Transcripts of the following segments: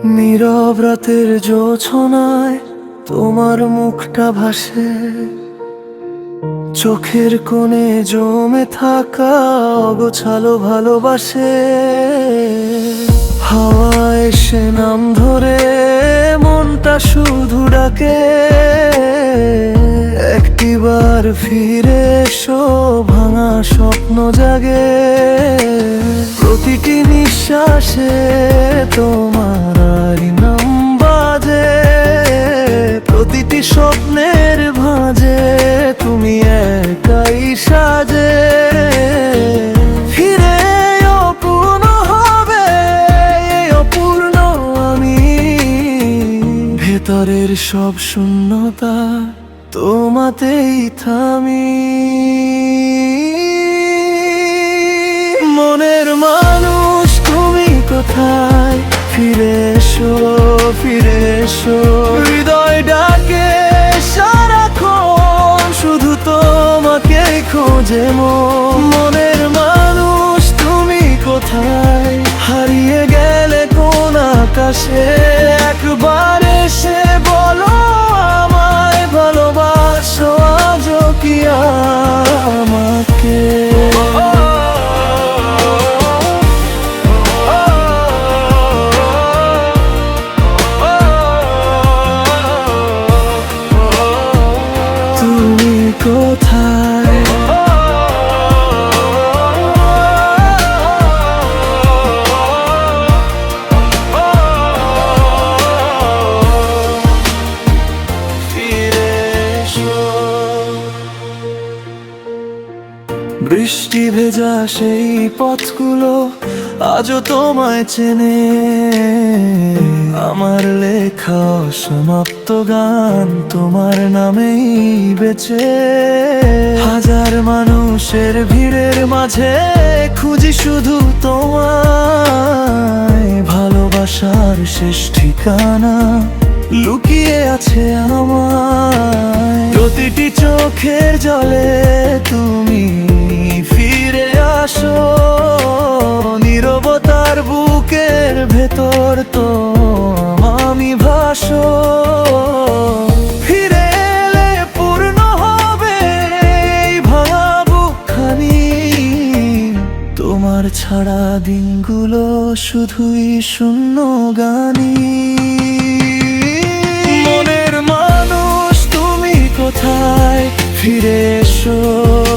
নীরব রাতের জোছনায় তোমার মুখটা ভাসে, চোখের কোণে জমে থাকা অগোছালো ভালোবাসে। হাওয়া এসে নাম ধরে মনটা শুধু ডাকে, একটিবার ফিরে এসো ভাঙা স্বপ্ন জাগে। প্রতিটি নিঃশ্বাসে তোমার নাম বাজে, প্রতিটি স্বপ্নের ভাঁজে তুমি একাই সাজে। ফিরে অপূর্ণ হবে এই অপূর্ণ আমি, ভেতরের সব শূন্যতা তোমাতেই থামি। মনের মানুষ তুমি কোথায়, ফিরে এসো ফিরে এসো। হৃদয় ডাকে সারাক্ষণ শুধু তোমাকেই খোঁজে মন। মনের মানুষ তুমি কোথায়, হারিয়ে গেলে কোন আকাশে। একবার এসে বলো আমায় ভালোবাসো আজও কি আমাকে। তুমি কোথায়, বৃষ্টি ভেজা সেই পথগুলো আজও তোমায় চেনে। আমার লেখা সমাপ্ত গান তোমার নামেই বেঁচে। হাজার মানুষের ভিড়ের মাঝে খুঁজি শুধু তোমায়, ভালোবাসার শেষ ঠিকানা লুকিয়ে আছে আমায়। প্রতিটি চোখের জলে তুমি ফিরে আসো, নীরবতার বুকের ভেতর তো আমি ভাসো। ফিরে এলে পূর্ণ হবে এই ভাঙা বুকখানি, তোমার ছাড়া দিনগুলো শুধুই শূন্য গানি। মনের মানুষ তুমি কোথায়, ফিরে এসো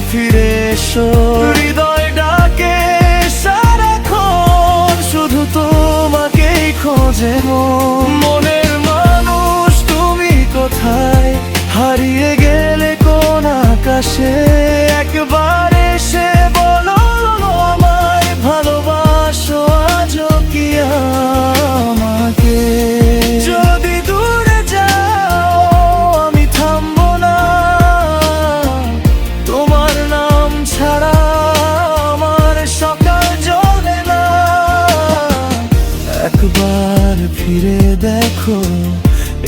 ফিরে এসো। হৃদয় ডাকে সারাক্ষণ শুধু তোমাকেই খোঁজে মন। মনের মানুষ তুমি কোথায়, হারিয়ে গেলে কোন আকাশে। একবার এসে বলো আমায় ভালোবাসো আজও কি আমাকে। যদি দূরে যাও আমি থামবো না, তোমার নাম ছাড়া আমার সকাল জ্বলে না। একবার ফিরে দেখো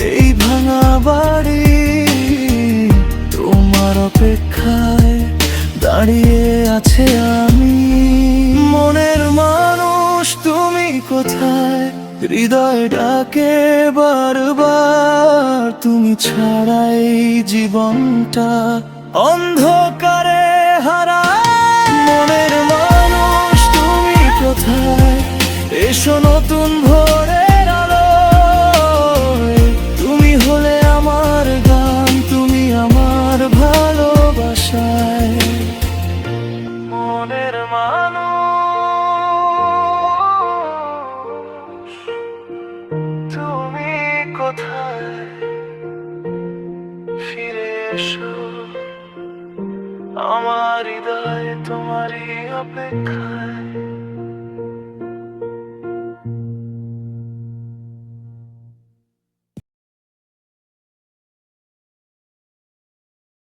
এই ভাঙা বাড়ি, তোমার অপেক্ষায় দাঁড়িয়ে আছে আমি। মনের মানুষ তুমি কোথায়, হৃদয় ডাকে বারবার তুমি ছাড়াই জীবনটা অন্ধকারে হারায়। মনের মানুষ তুমি কোথায়, এসো নতুন ভোরের আলোয়। তুমি হলে আমার গান, তুমি আমার ভালোবাসায়। মনের মানুষ তুমি কোথায়, ফিরে এসো। আমার হৃদয় তোমারই অপেক্ষায়।